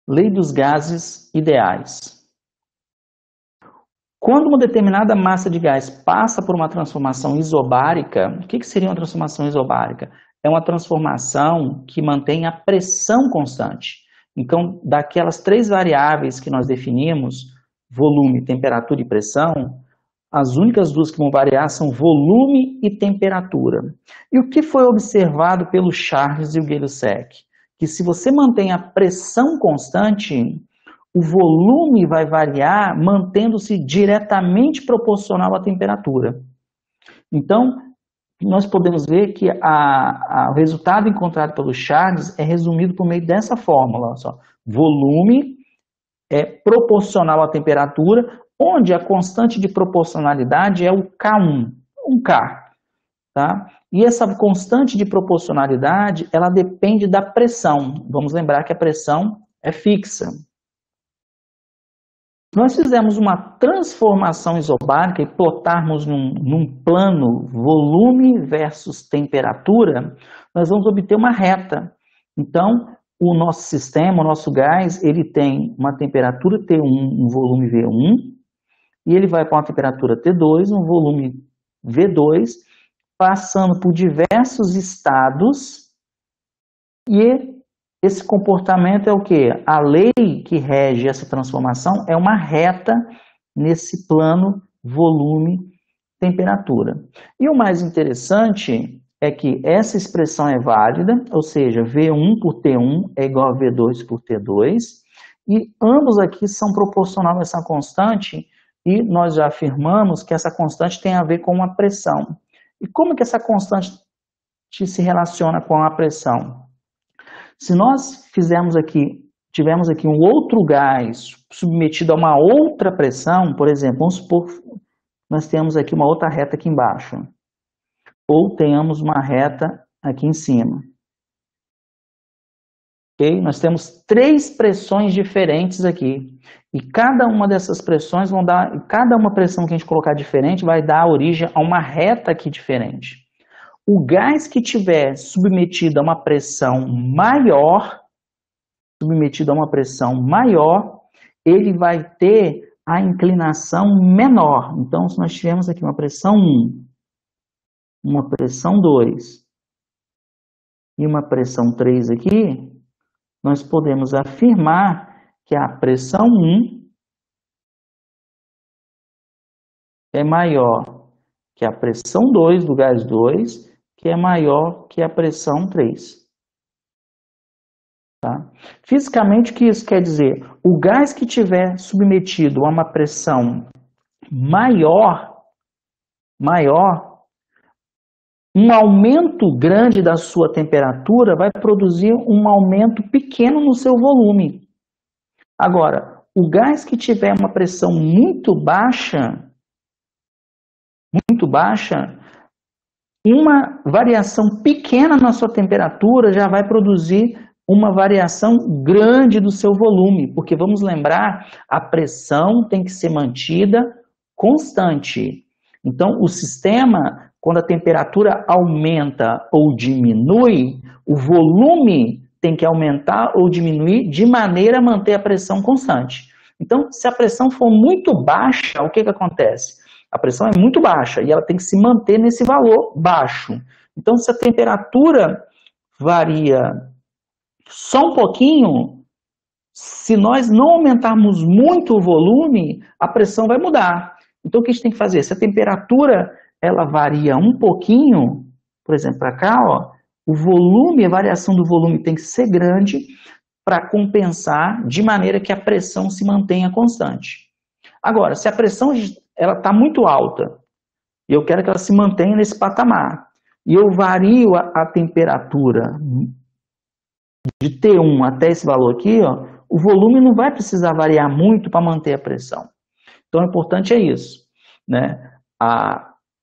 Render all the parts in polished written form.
Lei dos gases ideais. Quando uma determinada massa de gás passa por uma transformação isobárica, o que seria uma transformação isobárica? É uma transformação que mantém a pressão constante. Então, daquelas três variáveis que nós definimos, volume, temperatura e pressão, as únicas duas que vão variar são volume e temperatura. E o que foi observado pelo Charles e o Gay-Lussac? Que se você mantém a pressão constante, o volume vai variar mantendo-se diretamente proporcional à temperatura. Então, nós podemos ver que o resultado encontrado pelo Charles é resumido por meio dessa fórmula. Olha só. Volume é proporcional à temperatura, onde a constante de proporcionalidade é o K1, um K. Tá? E essa constante de proporcionalidade, ela depende da pressão. Vamos lembrar que a pressão é fixa. Nós fizemos uma transformação isobárica e plotarmos num plano volume versus temperatura, nós vamos obter uma reta. Então, o nosso sistema, o nosso gás, ele tem uma temperatura T1, um volume V1, e ele vai para uma temperatura T2, um volume V2, passando por diversos estados, e esse comportamento é o quê? A lei que rege essa transformação é uma reta nesse plano volume-temperatura. E o mais interessante é que essa expressão é válida, ou seja, V1 por T1 é igual a V2 por T2, e ambos aqui são proporcionais a essa constante, e nós já afirmamos que essa constante tem a ver com a pressão. E como que essa constante se relaciona com a pressão? Se nós tivermos aqui um outro gás submetido a uma outra pressão, por exemplo, vamos supor que nós temos aqui uma outra reta aqui embaixo, ou tenhamos uma reta aqui em cima. Okay? Nós temos três pressões diferentes aqui, e cada uma dessas pressões cada uma pressão que a gente colocar diferente vai dar origem a uma reta aqui diferente. O gás que tiver submetido a uma pressão maior, ele vai ter a inclinação menor. Então, se nós tivermos aqui uma pressão 1, uma pressão 2 e uma pressão 3 aqui, nós podemos afirmar que a pressão 1 é maior que a pressão 2 do gás 2, que é maior que a pressão 3. Tá? Fisicamente, o que isso quer dizer? O gás que tiver submetido a uma pressão maior, um aumento grande da sua temperatura vai produzir um aumento pequeno no seu volume. Agora, o gás que tiver uma pressão muito baixa, uma variação pequena na sua temperatura já vai produzir uma variação grande do seu volume, porque vamos lembrar, a pressão tem que ser mantida constante. Então, o sistema, quando a temperatura aumenta ou diminui, o volume tem que aumentar ou diminuir de maneira a manter a pressão constante. Então, se a pressão for muito baixa, o que acontece? A pressão é muito baixa e ela tem que se manter nesse valor baixo. Então, se a temperatura varia só um pouquinho, se nós não aumentarmos muito o volume, a pressão vai mudar. Então, o que a gente tem que fazer? Se a temperatura ela varia um pouquinho, por exemplo, para cá, ó, a variação do volume tem que ser grande para compensar de maneira que a pressão se mantenha constante. Agora, se a pressão está muito alta e eu quero que ela se mantenha nesse patamar, e eu vario a temperatura de T1 até esse valor aqui, ó, o volume não vai precisar variar muito para manter a pressão. Então, o importante é isso, né?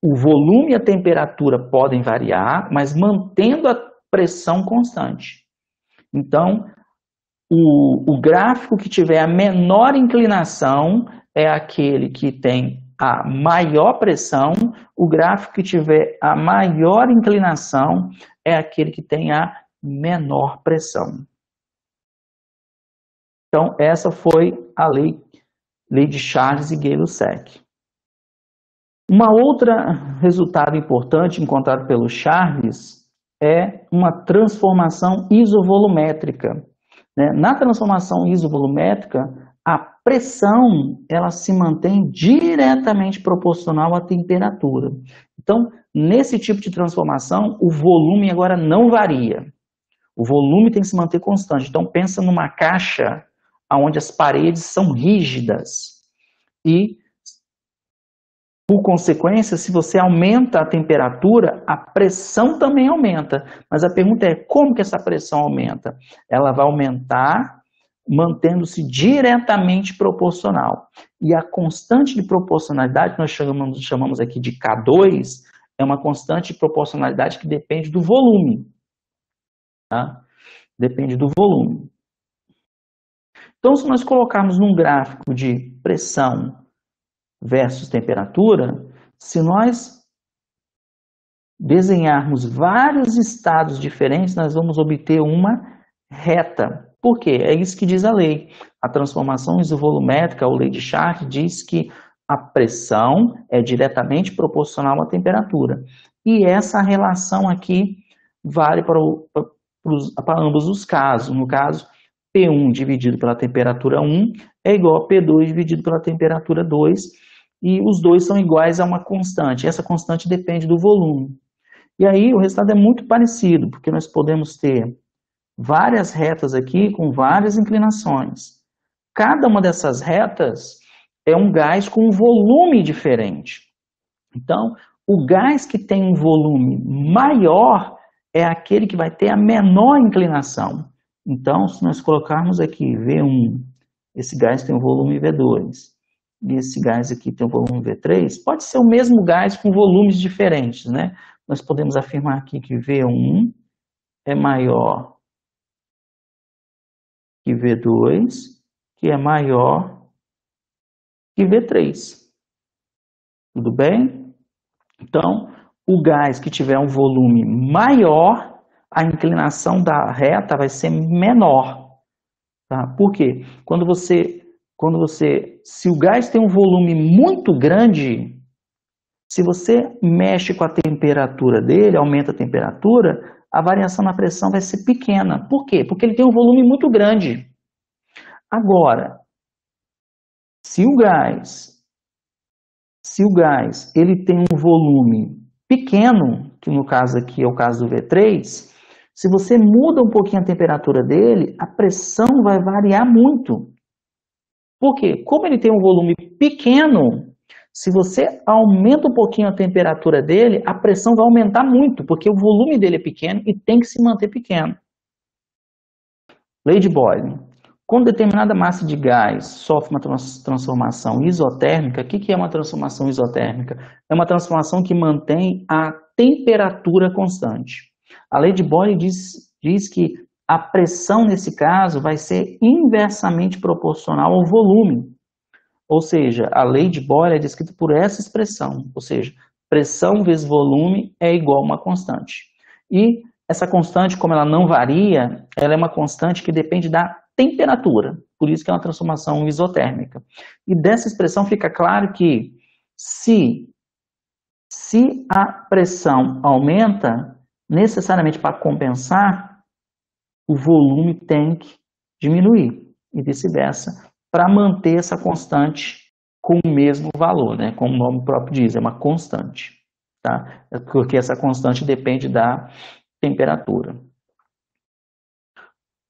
O volume e a temperatura podem variar, mas mantendo a pressão constante. Então, o gráfico que tiver a menor inclinação é aquele que tem a maior pressão, o gráfico que tiver a maior inclinação é aquele que tem a menor pressão. Então, essa foi a lei de Charles e Gay-Lussac. Uma outra resultado importante encontrado pelo Charles é uma transformação isovolumétrica. Na transformação isovolumétrica, a pressão ela se mantém diretamente proporcional à temperatura. Então, nesse tipo de transformação, o volume agora não varia. O volume tem que se manter constante. Então, pensa numa caixa onde as paredes são rígidas e, por consequência, se você aumenta a temperatura, a pressão também aumenta. Mas a pergunta é, como que essa pressão aumenta? Ela vai aumentar mantendo-se diretamente proporcional. E a constante de proporcionalidade, que nós chamamos aqui de K2, é uma constante de proporcionalidade que depende do volume. Tá? Depende do volume. Então, se nós colocarmos num gráfico de pressão versus temperatura, se nós desenharmos vários estados diferentes, nós vamos obter uma reta. Por quê? É isso que diz a lei. A transformação isovolumétrica, ou lei de Charles, diz que a pressão é diretamente proporcional à temperatura. E essa relação aqui vale para ambos os casos. No caso, P1 dividido pela temperatura 1 é igual a P2 dividido pela temperatura 2, e os dois são iguais a uma constante. Essa constante depende do volume. E aí o resultado é muito parecido, porque nós podemos ter várias retas aqui com várias inclinações. Cada uma dessas retas é um gás com um volume diferente. Então, o gás que tem um volume maior é aquele que vai ter a menor inclinação. Então, se nós colocarmos aqui V1, esse gás tem um volume V2, e esse gás aqui tem um volume V3, pode ser o mesmo gás com volumes diferentes, né? Nós podemos afirmar aqui que V1 é maior que V2, que é maior que V3. Tudo bem? Então, o gás que tiver um volume maior, a inclinação da reta vai ser menor. Tá? Por quê? Se o gás tem um volume muito grande, se você mexe com a temperatura dele, aumenta a temperatura, a variação na pressão vai ser pequena. Por quê? Porque ele tem um volume muito grande. Agora, se o gás ele tem um volume pequeno, que no caso aqui é o caso do V3, se você muda um pouquinho a temperatura dele, a pressão vai variar muito. Por quê? Como ele tem um volume pequeno, se você aumenta um pouquinho a temperatura dele, a pressão vai aumentar muito, porque o volume dele é pequeno e tem que se manter pequeno. Lei de Boyle. Quando determinada massa de gás sofre uma transformação isotérmica, o que é uma transformação isotérmica? É uma transformação que mantém a temperatura constante. A lei de Boyle diz que a pressão, nesse caso, vai ser inversamente proporcional ao volume. Ou seja, a lei de Boyle é descrita por essa expressão, ou seja, pressão vezes volume é igual a uma constante. E essa constante, como ela não varia, ela é uma constante que depende da temperatura, por isso que é uma transformação isotérmica. E dessa expressão fica claro que se a pressão aumenta, necessariamente para compensar, o volume tem que diminuir e vice-versa, para manter essa constante com o mesmo valor, né? Como o nome próprio diz, é uma constante, tá? Porque essa constante depende da temperatura.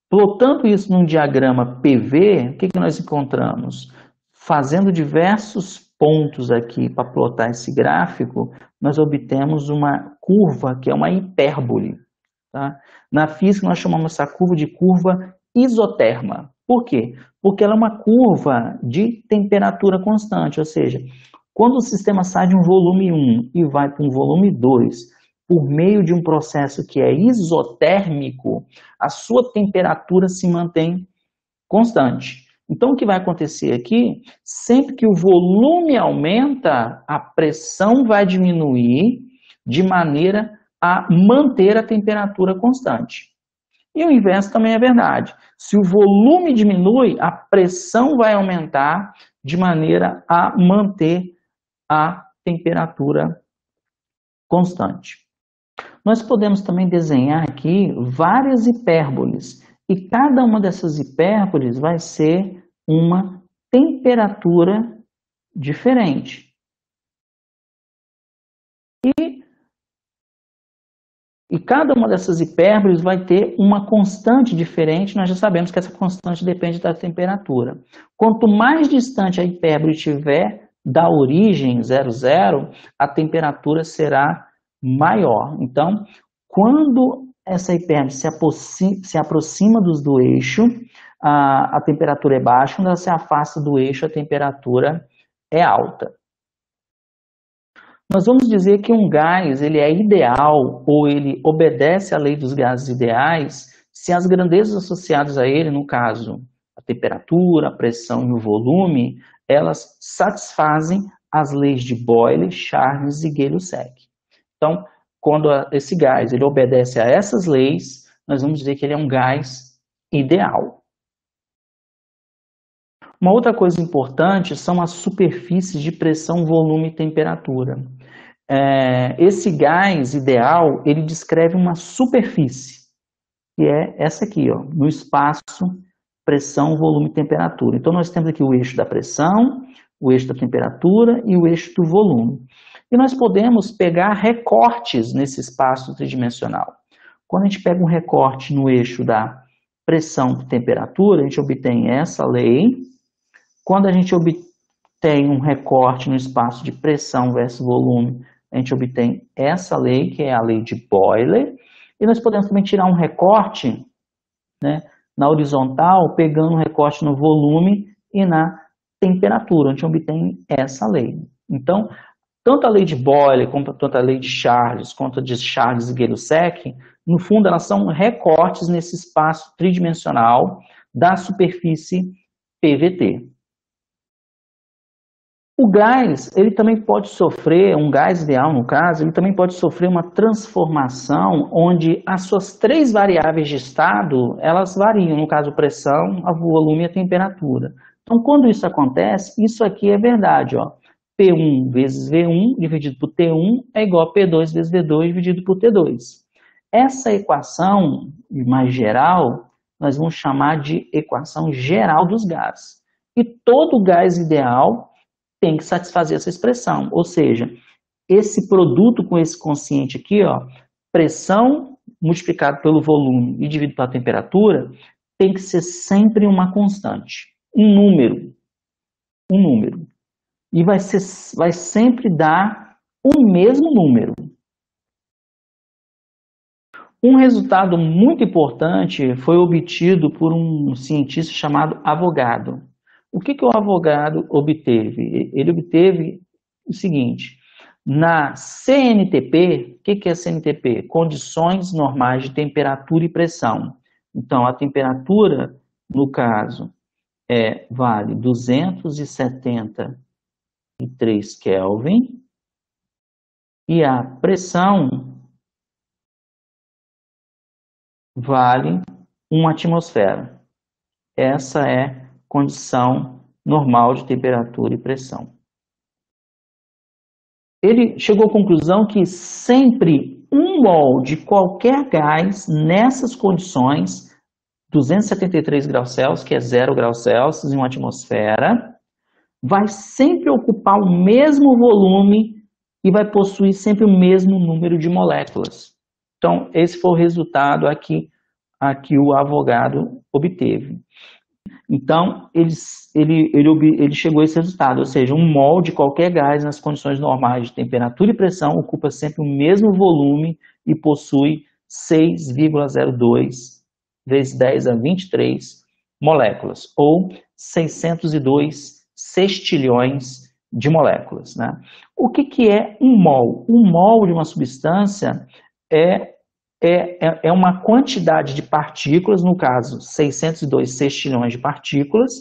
Plotando isso num diagrama PV, o que nós encontramos? Fazendo diversos pontos aqui para plotar esse gráfico, nós obtemos uma curva que é uma hipérbole. Tá? Na física, nós chamamos essa curva de curva isoterma. Por quê? Porque ela é uma curva de temperatura constante, ou seja, quando o sistema sai de um volume 1 e vai para um volume 2, por meio de um processo que é isotérmico, a sua temperatura se mantém constante. Então, o que vai acontecer aqui, sempre que o volume aumenta, a pressão vai diminuir de maneira a manter a temperatura constante. E o inverso também é verdade. Se o volume diminui, a pressão vai aumentar de maneira a manter a temperatura constante. Nós podemos também desenhar aqui várias hipérboles, e cada uma dessas hipérboles vai ser uma temperatura diferente. E cada uma dessas hipérboles vai ter uma constante diferente, nós já sabemos que essa constante depende da temperatura. Quanto mais distante a hipérbole estiver da origem 00, a temperatura será maior. Então, quando essa hipérbole se aproxima do eixo, a temperatura é baixa, quando ela se afasta do eixo, a temperatura é alta. Nós vamos dizer que um gás ele é ideal ou ele obedece à lei dos gases ideais se as grandezas associadas a ele, no caso, a temperatura, a pressão e o volume, elas satisfazem as leis de Boyle, Charles e Gay-Lussac. Então, quando esse gás ele obedece a essas leis, nós vamos dizer que ele é um gás ideal. Uma outra coisa importante são as superfícies de pressão, volume e temperatura. Esse gás ideal, ele descreve uma superfície, que é essa aqui, ó, no espaço pressão, volume e temperatura. Então, nós temos aqui o eixo da pressão, o eixo da temperatura e o eixo do volume. E nós podemos pegar recortes nesse espaço tridimensional. Quando a gente pega um recorte no eixo da pressão e temperatura, a gente obtém essa lei. Quando a gente obtém um recorte no espaço de pressão versus volume, a gente obtém essa lei, que é a lei de Boyle. E nós podemos também tirar um recorte, né, na horizontal, pegando um recorte no volume e na temperatura, a gente obtém essa lei. Então, tanto a lei de Boyle, quanto a lei de Charles, quanto a de Charles e Gay-Lussac, no fundo elas são recortes nesse espaço tridimensional da superfície PVT. O gás, ele também pode sofrer, um gás ideal no caso, ele também pode sofrer uma transformação onde as suas três variáveis de estado, elas variam, no caso pressão, a volume e a temperatura. Então, quando isso acontece, isso aqui é verdade, ó. P1 vezes V1 dividido por T1 é igual a P2 vezes V2 dividido por T2. Essa equação mais geral, nós vamos chamar de equação geral dos gases. E todo gás ideal tem que satisfazer essa expressão, ou seja, esse produto com esse quociente aqui, ó, pressão multiplicado pelo volume e dividido pela temperatura, tem que ser sempre uma constante, um número. E vai sempre dar o mesmo número. Um resultado muito importante foi obtido por um cientista chamado Avogadro. O que o Avogadro obteve? Ele obteve o seguinte: na CNTP, o que é CNTP? Condições normais de temperatura e pressão. Então, a temperatura, no caso, vale 273 Kelvin e a pressão vale 1 atmosfera. Essa é condição normal de temperatura e pressão. Ele chegou à conclusão que sempre 1 mol de qualquer gás nessas condições, 273 graus Celsius, que é 0 graus Celsius em uma atmosfera, vai sempre ocupar o mesmo volume e vai possuir sempre o mesmo número de moléculas. Então, esse foi o resultado aqui o Avogadro obteve. Então, ele chegou a esse resultado, ou seja, 1 mol de qualquer gás nas condições normais de temperatura e pressão ocupa sempre o mesmo volume e possui 6,02 vezes 10 a 23 moléculas, ou 602 sextilhões de moléculas, né? O que é 1 mol? 1 mol de uma substância é uma quantidade de partículas, no caso 602 sextilhões de partículas,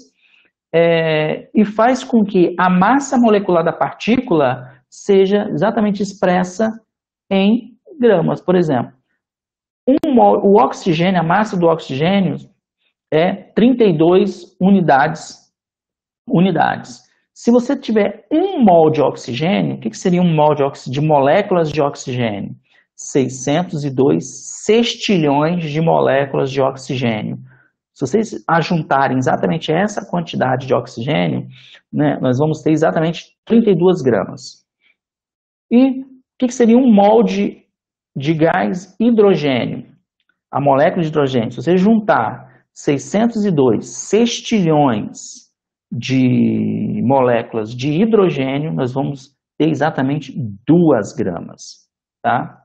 e faz com que a massa molecular da partícula seja exatamente expressa em gramas. Por exemplo, O oxigênio, a massa do oxigênio é 32 unidades. Se você tiver 1 mol de oxigênio, o que seria 1 mol de moléculas de oxigênio? 602 sextilhões de moléculas de oxigênio. Se vocês ajuntarem exatamente essa quantidade de oxigênio, né, nós vamos ter exatamente 32 gramas. E o que seria 1 mol de gás hidrogênio? A molécula de hidrogênio, se você juntar 602 sextilhões de moléculas de hidrogênio, nós vamos ter exatamente 2 gramas. Tá?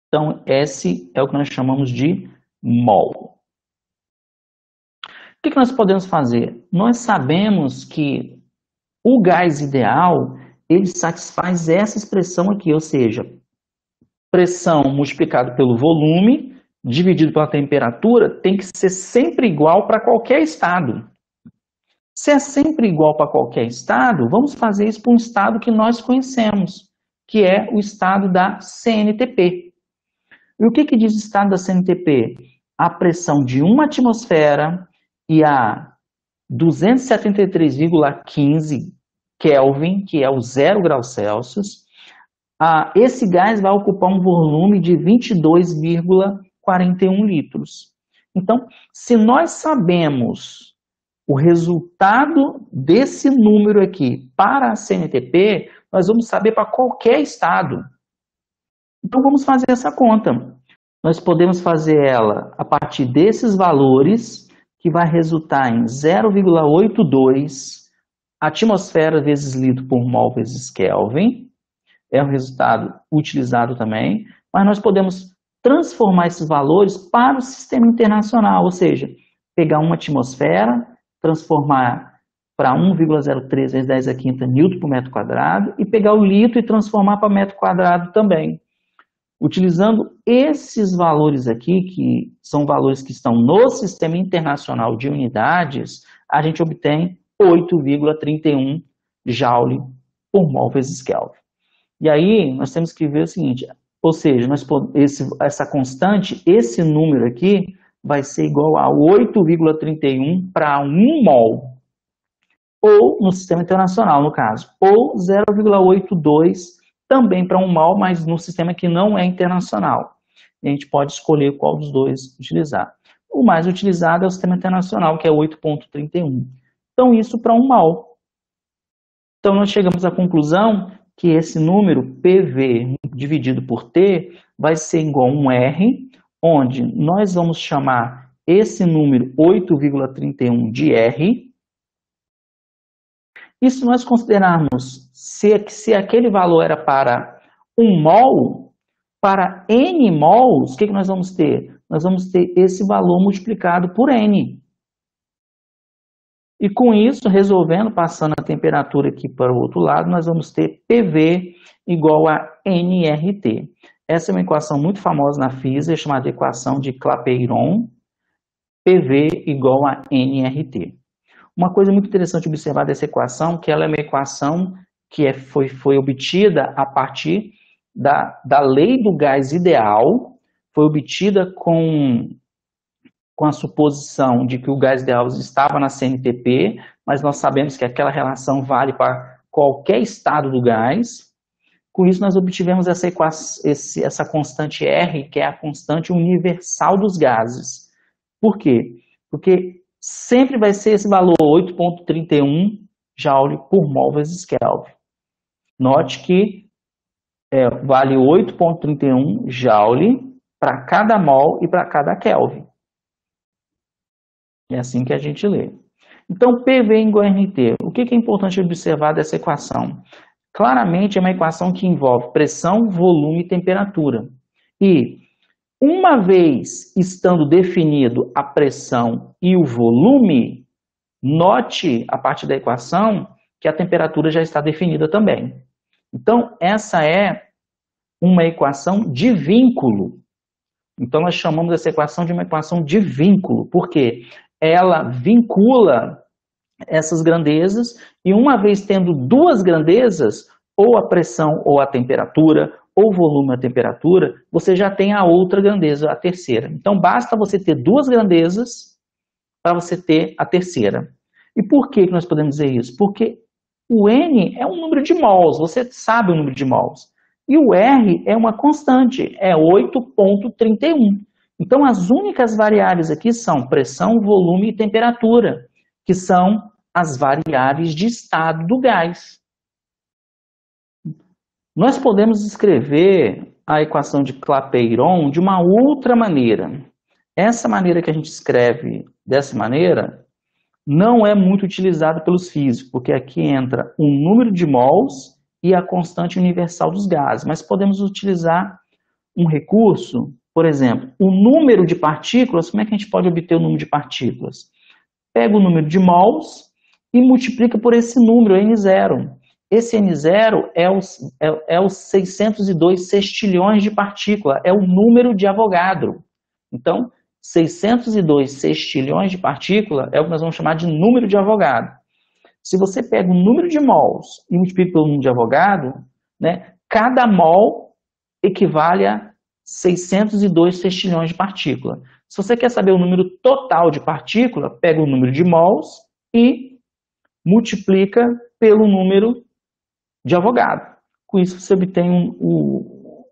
Então, esse é o que nós chamamos de mol. O que nós podemos fazer? Nós sabemos que o gás ideal, ele satisfaz essa expressão aqui, ou seja, pressão multiplicado pelo volume, dividido pela temperatura, tem que ser sempre igual para qualquer estado. Se é sempre igual para qualquer estado, vamos fazer isso para um estado que nós conhecemos, que é o estado da CNTP. E o que diz o estado da CNTP? A pressão de uma atmosfera e a 273,15 Kelvin, que é o 0 graus Celsius, esse gás vai ocupar um volume de 22,41 litros. Então, se nós sabemos o resultado desse número aqui para a CNTP, nós vamos saber para qualquer estado. Então, vamos fazer essa conta. Nós podemos fazer ela a partir desses valores, que vai resultar em 0,82 atmosfera vezes litro por mol vezes Kelvin. É o resultado utilizado também, mas nós podemos transformar esses valores para o sistema internacional, ou seja, pegar uma atmosfera, transformar para 1,03 vezes 10 a quinta newton por metro quadrado e pegar o litro e transformar para metro quadrado também. Utilizando esses valores aqui, que são valores que estão no Sistema Internacional de Unidades, a gente obtém 8,31 Joule por mol vezes Kelvin. E aí, nós temos que ver o seguinte, ou seja, essa constante, esse número aqui, vai ser igual a 8,31 para 1 mol, ou no Sistema Internacional, no caso, ou 0,82 também para 1 mol, mas no sistema que não é internacional. E a gente pode escolher qual dos dois utilizar. O mais utilizado é o Sistema Internacional, que é 8,31. Então, isso para 1 mol. Então, nós chegamos à conclusão que esse número PV dividido por T vai ser igual a um R, onde nós vamos chamar esse número 8,31 de R. E se nós considerarmos se aquele valor era para 1 mol, para N mols, o que nós vamos ter? Nós vamos ter esse valor multiplicado por N. E com isso, resolvendo, passando a temperatura aqui para o outro lado, nós vamos ter PV igual a nRT. Essa é uma equação muito famosa na física, chamada equação de Clapeyron, PV igual a nRT. Uma coisa muito interessante observar dessa equação, que ela é uma equação que foi obtida a partir da lei do gás ideal, foi obtida com a suposição de que o gás ideal estava na CNTP, mas nós sabemos que aquela relação vale para qualquer estado do gás. Com isso, nós obtivemos essa constante R, que é a constante universal dos gases. Por quê? Porque sempre vai ser esse valor, 8,31 Joule por mol vezes Kelvin. Note que vale 8,31 Joule para cada mol e para cada Kelvin. É assim que a gente lê. Então, PV igual a RT. O que é importante observar dessa equação? Claramente é uma equação que envolve pressão, volume e temperatura. E, uma vez estando definido a pressão e o volume, note, a partir da equação, que a temperatura já está definida também. Então, essa é uma equação de vínculo. Então, nós chamamos essa equação de uma equação de vínculo. Por quê? Ela vincula essas grandezas e uma vez tendo duas grandezas, ou a pressão ou a temperatura, ou volume ou temperatura, você já tem a outra grandeza, a terceira. Então, basta você ter duas grandezas para você ter a terceira. E por que nós podemos dizer isso? Porque o N é um número de mols, você sabe o número de mols. E o R é uma constante, é 8,31. Então, as únicas variáveis aqui são pressão, volume e temperatura, que são as variáveis de estado do gás. Nós podemos escrever a equação de Clapeyron de uma outra maneira. Essa maneira que a gente escreve dessa maneira não é muito utilizada pelos físicos, porque aqui entra o número de mols e a constante universal dos gases. Mas podemos utilizar um recurso, por exemplo, o número de partículas. Como é que a gente pode obter o número de partículas? Pega o número de mols e multiplica por esse número, N0. Esse N0 é os 602 sextilhões de partícula, é o número de Avogadro. Então, 602 sextilhões de partícula é o que nós vamos chamar de número de Avogadro. Se você pega o número de mols e multiplica pelo número de Avogadro, né, cada mol equivale a 602 sextilhões de partícula. Se você quer saber o número total de partícula, pega o número de mols e multiplica pelo número de Avogadro. Com isso, você obtém o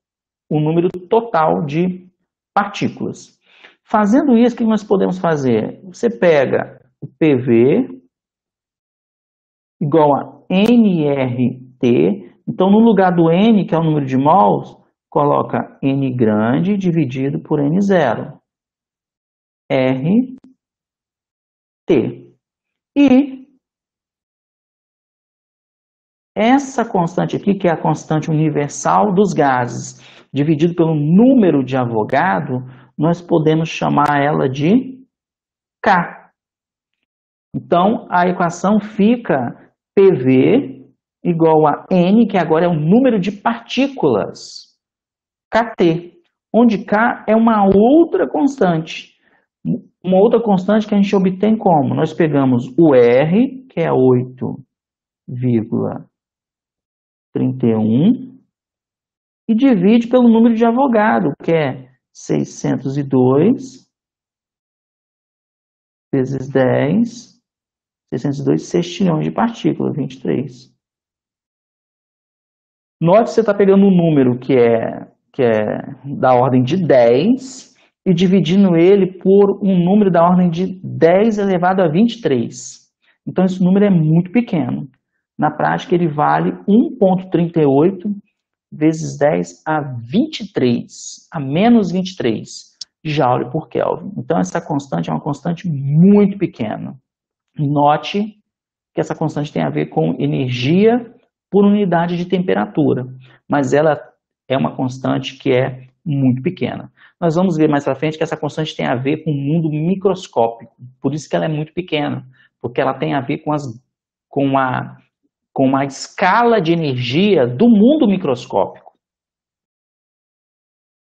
número total de partículas. Fazendo isso, o que nós podemos fazer? Você pega o PV igual a nRT. Então, no lugar do N, que é o número de mols, coloca N grande dividido por N0. RT. E essa constante aqui, que é a constante universal dos gases, dividido pelo número de Avogadro, nós podemos chamar ela de K. Então, a equação fica PV igual a N, que agora é o número de partículas, KT, onde K é uma outra constante. Uma outra constante que a gente obtém como? Nós pegamos o R, que é 8,31, e divide pelo número de Avogadro, que é 602 vezes 10, 602 sextilhões de partículas, 23. Note que você está pegando um número que é da ordem de 10 e dividindo ele por um número da ordem de 10 elevado a 23. Então, esse número é muito pequeno. Na prática, ele vale 1,38 vezes 10 a 23, a menos 23 Joule por Kelvin. Então, essa constante é uma constante muito pequena. Note que essa constante tem a ver com energia por unidade de temperatura, mas ela é uma constante que é muito pequena. Nós vamos ver mais para frente que essa constante tem a ver com o mundo microscópico, por isso que ela é muito pequena, porque ela tem a ver com a escala de energia do mundo microscópico.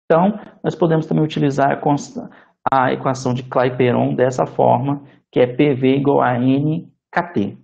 Então, nós podemos também utilizar a equação de Clapeyron dessa forma, que é PV igual a NKT.